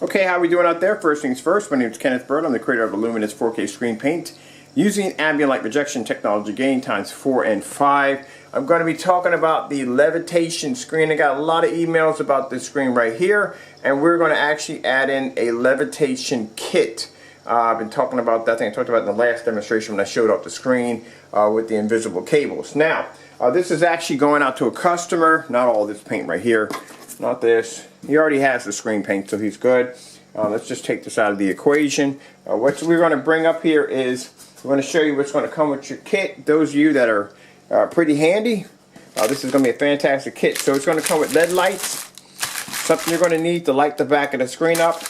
Okay, how are we doing out there? First things first, my name is Kenneth Bird. I'm the creator of Luminous 4K Screen Paint using ambient light projection technology gain times 4 and 5. I'm going to be talking about the levitation screen. I got a lot of emails about this screen right here, and we're going to actually add in a levitation kit. I've been talking about that thing I talked about in the last demonstration when I showed off the screen with the invisible cables. Now, this is actually going out to a customer. Not all this paint right here, not this. He already has the screen paint, so he's good. Let's just take this out of the equation. What we're going to bring up here is we're going to show you what's going to come with your kit. Those of you that are pretty handy, this is going to be a fantastic kit. So it's going to come with LED lights, something you're going to need to light the back of the screen up.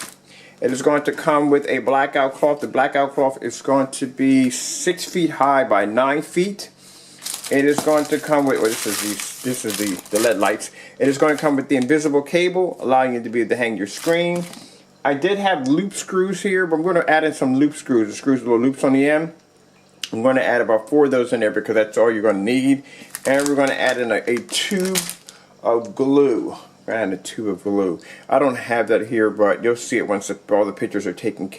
It is going to come with a blackout cloth. The blackout cloth is going to be 6 feet high by 9 feet. It is going to come with, well, this is the LED lights. It is going to come with the invisible cable, allowing you to be able to hang your screen. I did have loop screws here, but I'm going to add in some loop screws. The screws with little loops on the end. I'm going to add about 4 of those in there because that's all you're going to need. And we're going to add in a tube of glue. And a tube of glue. I don't have that here, but you'll see it once all the pictures are taken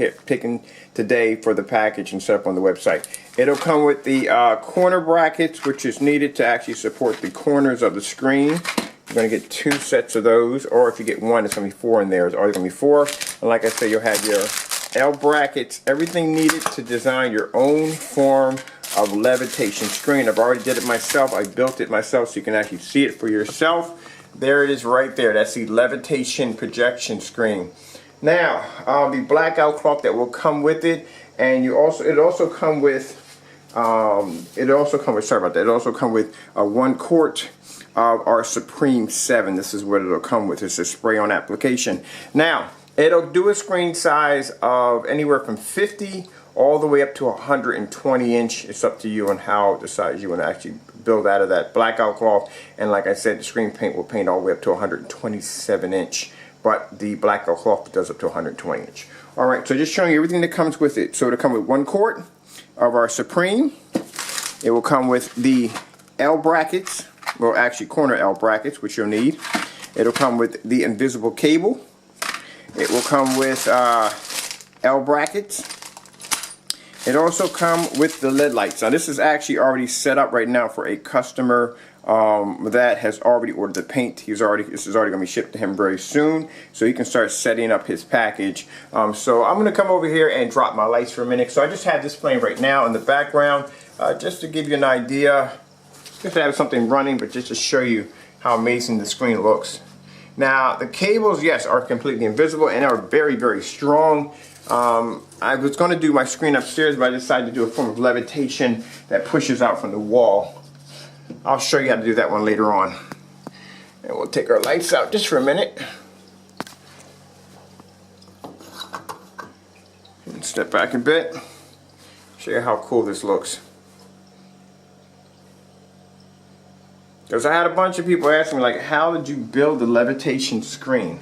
today for the package and set up on the website. It'll come with the corner brackets, which is needed to actually support the corners of the screen. You're going to get 2 sets of those, or if you get 1, it's going to be 4 in there. It's always going to be 4. And like I say, you'll have your L brackets, everything needed to design your own form of levitation screen. I've already did it myself. I built it myself so you can actually see it for yourself. There it is right there. That's the levitation projection screen. Now, the blackout cloth that will come with it, and it also come with sorry about that. It also come with 1 quart of our Supreme 7. This is what it'll come with. It's a spray-on application. Now, it'll do a screen size of anywhere from 50 all the way up to 120 inch. It's up to you on how the size you want to actually build out of that blackout cloth. And like I said, the screen paint will paint all the way up to 127 inch, but the blackout cloth does up to 120 inch. Alright, so just showing you everything that comes with it. So it'll come with 1 quart of our Supreme. It will come with the L brackets, well actually corner L brackets, which you'll need. It'll come with the invisible cable. It will come with L brackets. It also comes with the LED lights. Now this is actually already set up right now for a customer that has already ordered the paint. This is already going to be shipped to him very soon, so he can start setting up his package. So I'm going to come over here and drop my lights for a minute. So I just have this playing right now in the background, just to give you an idea. Just to have something running, but just to show you how amazing the screen looks. Now the cables, yes, are completely invisible and are very, very strong. I was going to do my screen upstairs, but I decided to do a form of levitation that pushes out from the wall. I'll show you how to do that one later on. And we'll take our lights out just for a minute. And step back a bit. Show you how cool this looks. Because I had a bunch of people asking me, like, how did you build the levitation screen?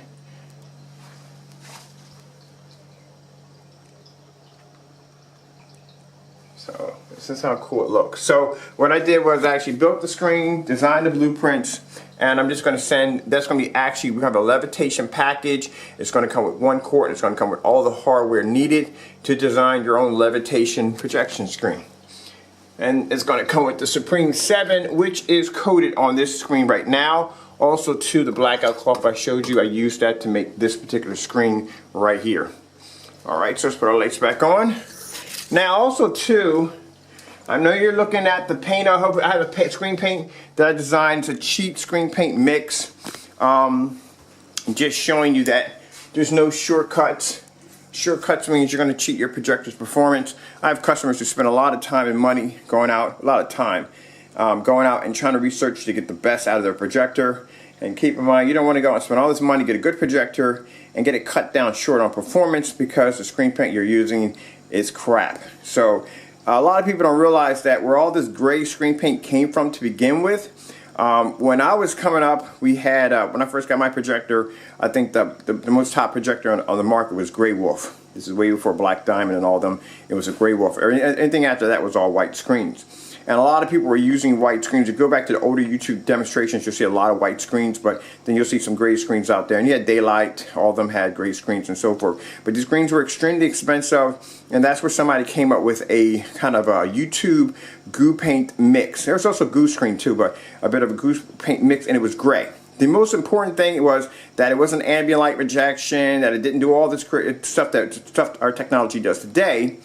So this is how cool it looks. So what I did was I actually built the screen, designed the blueprints, and I'm just going to send, that's going to be actually, we have a levitation package. It's going to come with 1 quart. It's going to come with all the hardware needed to design your own levitation projection screen. And it's going to come with the Supreme 7, which is coated on this screen right now. Also to the blackout cloth I showed you, I used that to make this particular screen right here. Alright, so let's put our lights back on. Now also too, I know you're looking at the paint. I have a screen paint that I designed. It's a cheap screen paint mix. Just showing you that there's no shortcuts. Shortcuts means you're going to cheat your projector's performance. I have customers who spend a lot of time and money going out, going out and trying to research to get the best out of their projector. And keep in mind, you don't want to go and spend all this money, get a good projector, and get it cut down short on performance because the screen paint you're using is crap. So a lot of people don't realize that where all this gray screen paint came from to begin with. When I was coming up, we had, when I first got my projector, I think the most top projector on the market was Grey Wolf. This is way before Black Diamond and all them. It was a Grey Wolf. Anything after that was all white screens. And a lot of people were using white screens. If you go back to the older YouTube demonstrations, you'll see a lot of white screens, but then you'll see some gray screens out there. And you had daylight, all of them had gray screens and so forth. But these screens were extremely expensive, and that's where somebody came up with a kind of a YouTube goo paint mix. There was also goo screen too, but a bit of a goo paint mix, and it was gray. The most important thing was that it wasn't ambient light rejection, that it didn't do all this stuff our technology does today.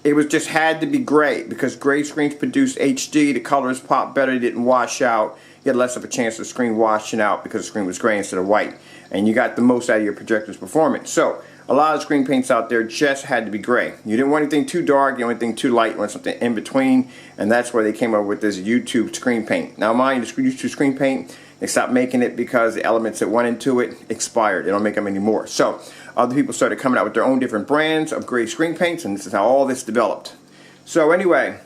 It was just had to be gray, because gray screens produce HD, the colors pop better, they didn't wash out. You had less of a chance of the screen washing out because the screen was gray instead of white. And you got the most out of your projector's performance. So a lot of screen paints out there just had to be gray. You didn't want anything too dark, you didn't want anything too light, you want something in between. And that's where they came up with this YouTube screen paint. Now mind you, this YouTube screen paint, they stopped making it because the elements that went into it expired. They don't make them anymore. So other people started coming out with their own different brands of gray screen paints, and this is how all this developed. So anyway,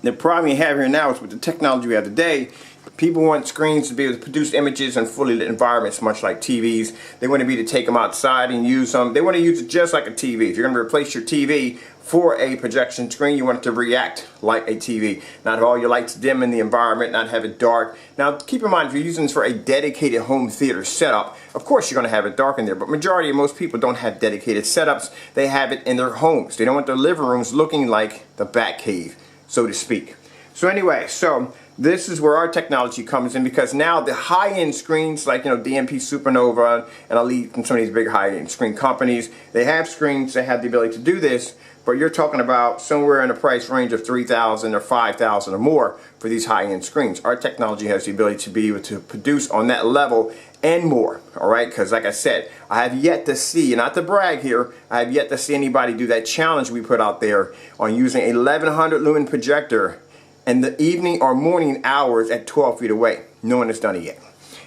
the problem you have here now is with the technology we have today, people want screens to be able to produce images in fully lit environments, much like TVs. They want to be able to take them outside and use them. They want to use it just like a TV. If you're going to replace your TV for a projection screen, you want it to react like a TV. Not have all your lights dim in the environment, not have it dark. Now keep in mind, if you're using this for a dedicated home theater setup, of course you're going to have it dark in there, but majority of most people don't have dedicated setups. They have it in their homes. They don't want their living rooms looking like the Batcave, so to speak. So anyway, so this is where our technology comes in, because now the high-end screens like, DMP Supernova and Elite and some of these big high-end screen companies, they have screens that have the ability to do this, but you're talking about somewhere in the price range of $3,000 or $5,000 or more for these high-end screens. Our technology has the ability to be able to produce on that level and more, all right? Because like I said, I have yet to see, not to brag here, I have yet to see anybody do that challenge we put out there on using a 1100 lumen projector in the evening or morning hours at 12 feet away. No one has done it yet.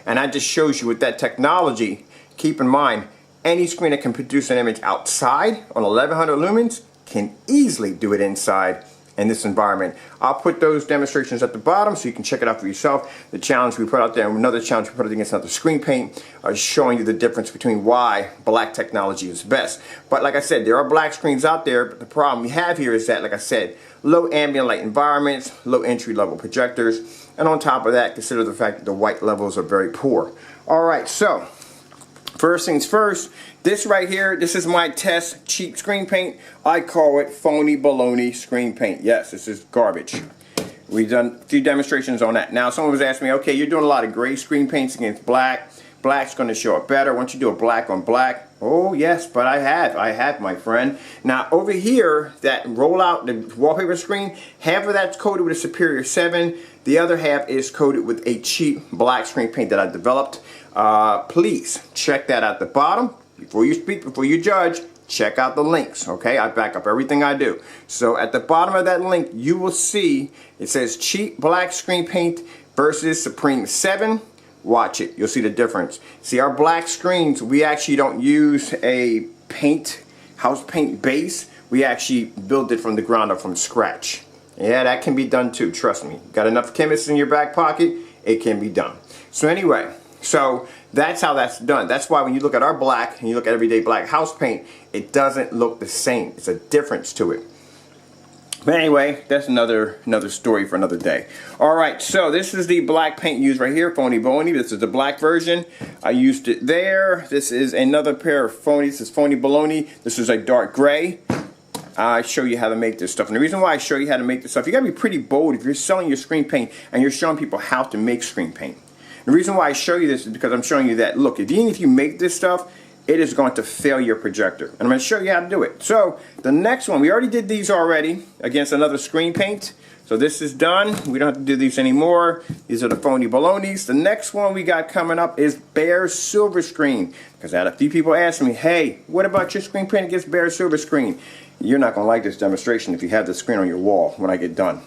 And that just shows you with that technology, keep in mind, any screen that can produce an image outside on 1100 lumens can easily do it inside in this environment. I'll put those demonstrations at the bottom so you can check it out for yourself. The challenge we put out there, and another challenge we put out against another screen paint, showing you the difference between why black technology is best. But like I said, there are black screens out there, but the problem we have here is that, like I said, low ambient light environments, low entry level projectors, and on top of that, consider the fact that the white levels are very poor. Alright, so first things first, this right here, this is my test cheap screen paint. I call it phony baloney screen paint. Yes, this is garbage. We've done a few demonstrations on that. Now someone was asking me, okay, you're doing a lot of gray screen paints against black. Black's going to show up better. Why don't you do a black on black? Oh yes, but I have my friend. Now over here, that rollout, the wallpaper screen, half of that's coated with a Superior 7. The other half is coated with a cheap black screen paint that I developed. Please check that at the bottom. Before you speak, before you judge, check out the links, okay? I back up everything I do. So at the bottom of that link, you will see it says cheap black screen paint versus Supreme 7. Watch it. You'll see the difference. See, our black screens, we actually don't use a house paint base. We actually build it from the ground up from scratch. Yeah, that can be done too, trust me. Got enough chemists in your back pocket, it can be done. So anyway, so that's how that's done. That's why when you look at our black and you look at everyday black house paint, it doesn't look the same. It's a difference to it. But anyway, that's another story for another day. Alright, so this is the black paint used right here, Phony Baloney. This is the black version. I used it there. This is another pair of phony. This is Phony Baloney. This is a dark gray. I show you how to make this stuff. And the reason why I show you how to make this stuff, you gotta be pretty bold if you're selling your screen paint and you're showing people how to make screen paint. The reason why I show you this is because I'm showing you that, look, even if you make this stuff, it is going to fail your projector. And I'm going to show you how to do it. So the next one, we already did these already against another screen paint. So this is done. We don't have to do these anymore. These are the Phony Balonies. The next one we got coming up is Bare Silver Screen. Because I had a few people asking me, hey, what about your screen paint against Bare Silver Screen? You're not going to like this demonstration if you have the screen on your wall when I get done.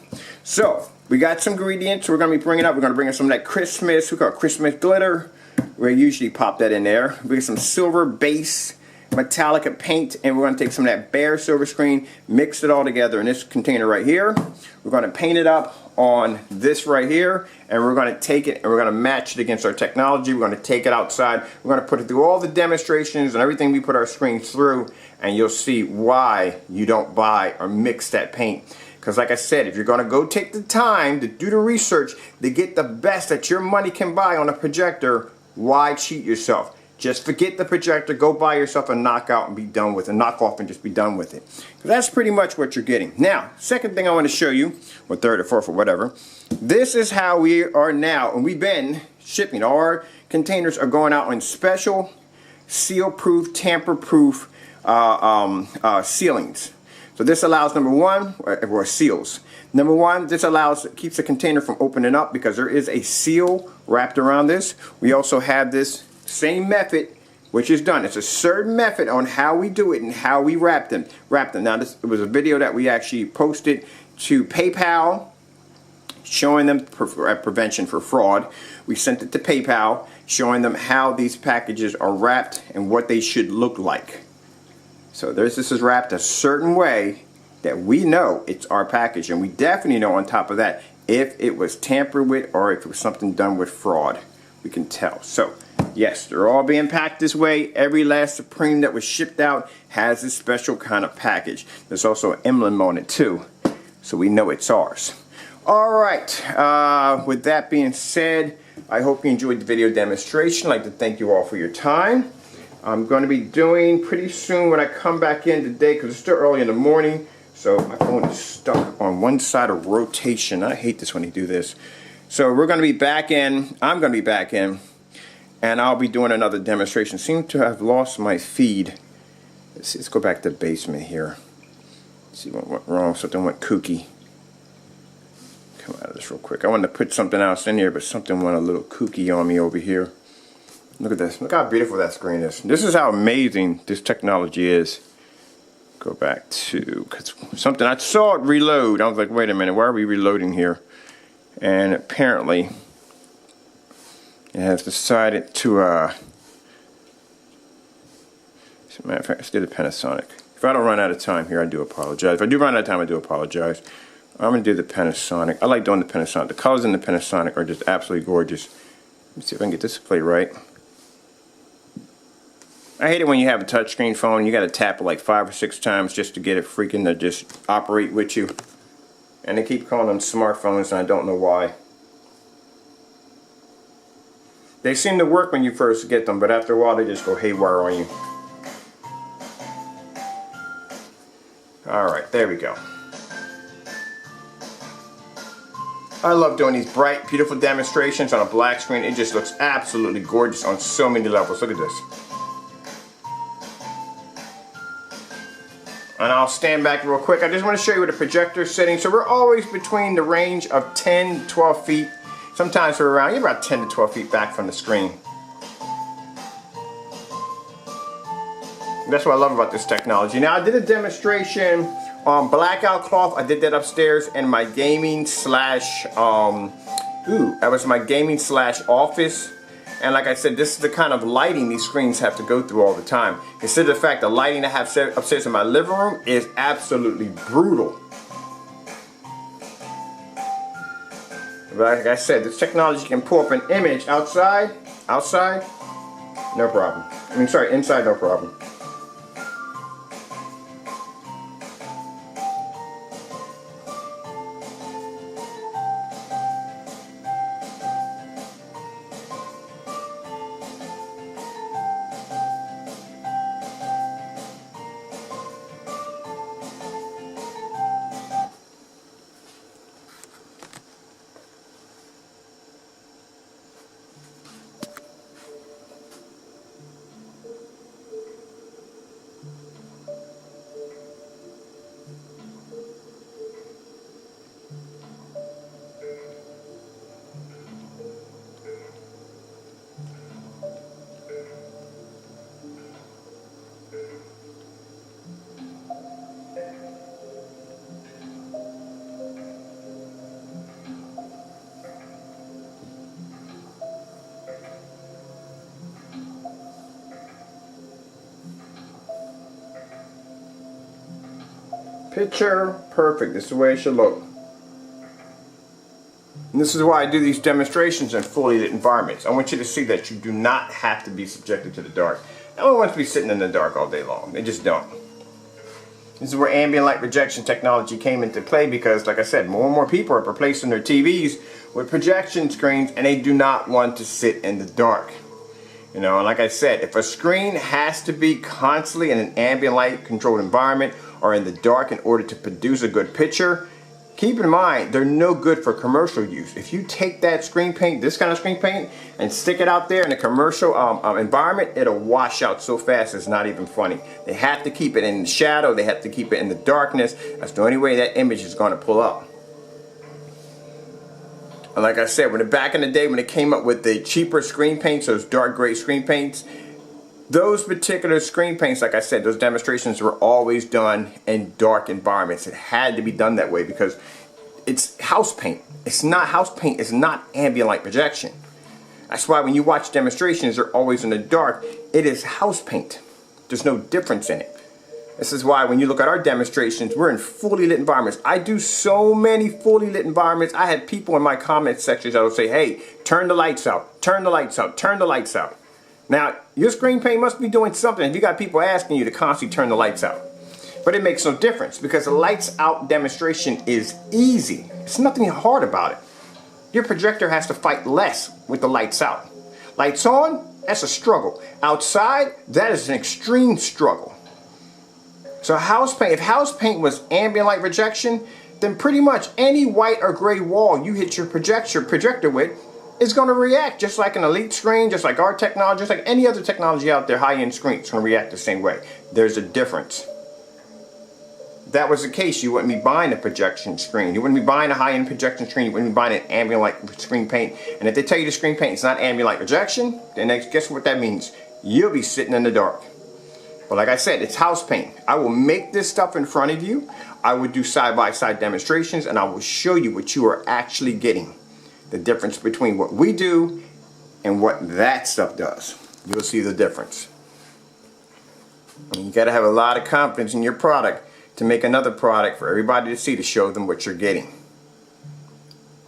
So we got some ingredients we're going to be bringing up. We're going to bring in some of that Christmas, we call it Christmas glitter. We usually pop that in there. We get some silver base Metallica paint, and we're going to take some of that Bare Silver Screen, mix it all together in this container right here. We're going to paint it up on this right here, and we're going to take it and we're going to match it against our technology. We're going to take it outside. We're going to put it through all the demonstrations and everything we put our screens through, and you'll see why you don't buy or mix that paint. Because like I said, if you're going to go take the time to do the research to get the best that your money can buy on a projector, why cheat yourself? Just forget the projector, go buy yourself a knockout and be done with it. Knock off and just be done with it. That's pretty much what you're getting. Now, second thing I want to show you, or third or fourth or whatever, this is how we are now, and we've been shipping. Our containers are going out in special seal-proof, tamper-proof sealings. So this allows, number one, or seals. Number one, this keeps the container from opening up because there is a seal wrapped around this. We also have this same method, which is done. It's a certain method on how we do it and how we wrap them. Now, this was a video that we actually posted to PayPal, showing them prevention for fraud. We sent it to PayPal, showing them how these packages are wrapped and what they should look like. So this is wrapped a certain way that we know it's our package, and we definitely know on top of that if it was tampered with or if it was something done with fraud. We can tell. So yes, they're all being packed this way. Every last Supreme that was shipped out has this special kind of package. There's also an emblem on it too, so we know it's ours. Alright, with that being said, I hope you enjoyed the video demonstration. I'd like to thank you all for your time. I'm going to be doing pretty soon when I come back in today, because it's still early in the morning, so my phone is stuck on one side of rotation. I hate this when you do this. So we're going to be back in, I'm going to be back in, and I'll be doing another demonstration. Seem to have lost my feed. Let's go back to the basement here. Let's see what went wrong. Something went kooky. Come out of this real quick. I wanted to put something else in here, but something went a little kooky on me over here. Look at this. Look how beautiful that screen is. This is how amazing this technology is. Go back to, cause something, I saw it reload. I was like, wait a minute, why are we reloading here? And apparently it has decided to, as a matter of fact, let's do the Panasonic. If I don't run out of time here, I do apologize. If I do run out of time, I do apologize. I'm going to do the Panasonic. I like doing the Panasonic. The colors in the Panasonic are just absolutely gorgeous. Let me see if I can get this to play right. I hate it when you have a touchscreen phone. You got to tap it like 5 or 6 times just to get it freaking to just operate with you. And they keep calling them smartphones, and I don't know why. They seem to work when you first get them, but after a while they just go haywire on you. Alright, there we go. I love doing these bright, beautiful demonstrations on a black screen. It just looks absolutely gorgeous on so many levels. Look at this. And I'll stand back real quick. I just want to show you what the projector setting. So we're always between the range of 10 to 12 feet. Sometimes we're around, you're about 10 to 12 feet back from the screen. That's what I love about this technology. Now, I did a demonstration on blackout cloth. I did that upstairs in my gaming slash, that was my gaming slash office. And like I said, this is the kind of lighting these screens have to go through all the time. Consider the fact the lighting I have set upstairs in my living room is absolutely brutal. But like I said, this technology can pull up an image outside, no problem. I mean, sorry, inside, no problem. Picture perfect. This is the way it should look. And this is why I do these demonstrations in fully lit environments. I want you to see that you do not have to be subjected to the dark. No one wants to be sitting in the dark all day long. They just don't. This is where ambient light rejection technology came into play because, like I said, more and more people are replacing their TVs with projection screens, and they do not want to sit in the dark. You know, and like I said, if a screen has to be constantly in an ambient light controlled environment or in the dark in order to produce a good picture, keep in mind, they're no good for commercial use. If you take that screen paint, this kind of screen paint, and stick it out there in a commercial environment, it'll wash out so fast it's not even funny. They have to keep it in the shadow. They have to keep it in the darkness. That's the only way that image is going to pull up. And like I said, back in the day when it came up with the cheaper screen paints, those dark gray screen paints, those particular screen paints, like I said, those demonstrations were always done in dark environments. It had to be done that way because it's house paint. It's not house paint. It's not ambient light projection. That's why when you watch demonstrations, they're always in the dark. It is house paint. There's no difference in it. This is why when you look at our demonstrations, we're in fully lit environments. I do so many fully lit environments. I had people in my comment sections that will say, hey, turn the lights out, turn the lights out, turn the lights out. Now, your screen paint must be doing something if you got people asking you to constantly turn the lights out. But it makes no difference because the lights out demonstration is easy. It's nothing hard about it. Your projector has to fight less with the lights out. Lights on, that's a struggle. Outside, that is an extreme struggle. So house paint, if house paint was ambient light rejection, then pretty much any white or gray wall you hit your projector with is going to react just like an elite screen, just like our technology, just like any other technology out there, high-end screen, it's going to react the same way. There's a difference. If that was the case, you wouldn't be buying a projection screen. You wouldn't be buying a high-end projection screen. You wouldn't be buying an ambient light screen paint. And if they tell you the screen paint is not ambient light rejection, then guess what that means? You'll be sitting in the dark. But like I said, it's house paint. I will make this stuff in front of you. I would do side-by-side demonstrations, and I will show you what you are actually getting. The difference between what we do and what that stuff does. You'll see the difference. And you got to have a lot of confidence in your product to make another product for everybody to see, to show them what you're getting.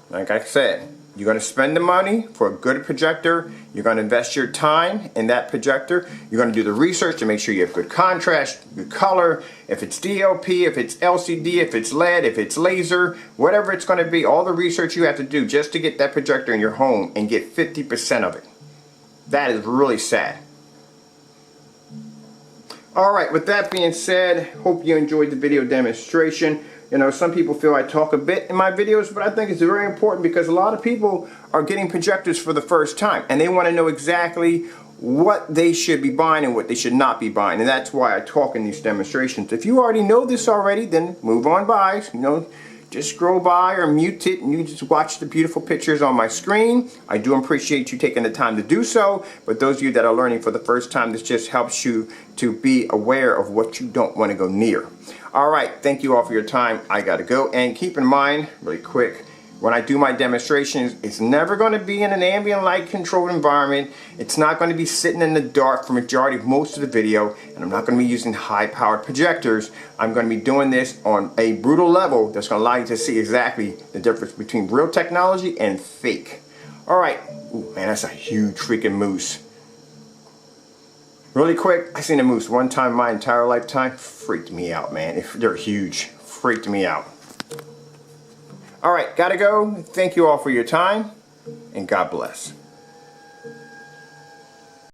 Like I said, you're going to spend the money for a good projector. You're going to invest your time in that projector. You're going to do the research to make sure you have good contrast, good color. If it's DLP, if it's LCD, if it's LED, if it's laser, whatever it's going to be, all the research you have to do just to get that projector in your home and get 50% of it. That is really sad. Alright, with that being said, hope you enjoyed the video demonstration. You know, some people feel I talk a bit in my videos, but I think it's very important because a lot of people are getting projectors for the first time and they want to know exactly what they should be buying and what they should not be buying. And that's why I talk in these demonstrations. If you already know this already, then move on by. You know, just scroll by or mute it and you just watch the beautiful pictures on my screen. I do appreciate you taking the time to do so. But those of you that are learning for the first time, this just helps you to be aware of what you don't want to go near. Alright, thank you all for your time. I gotta go. And keep in mind, really quick, when I do my demonstrations, it's never going to be in an ambient light controlled environment. It's not going to be sitting in the dark for majority of most of the video. And I'm not going to be using high powered projectors. I'm going to be doing this on a brutal level that's going to allow you to see exactly the difference between real technology and fake. Alright, man, that's a huge freaking moose. Really quick, I seen a moose one time in my entire lifetime. Freaked me out, man. They're huge. Freaked me out. Alright, gotta go. Thank you all for your time, and God bless.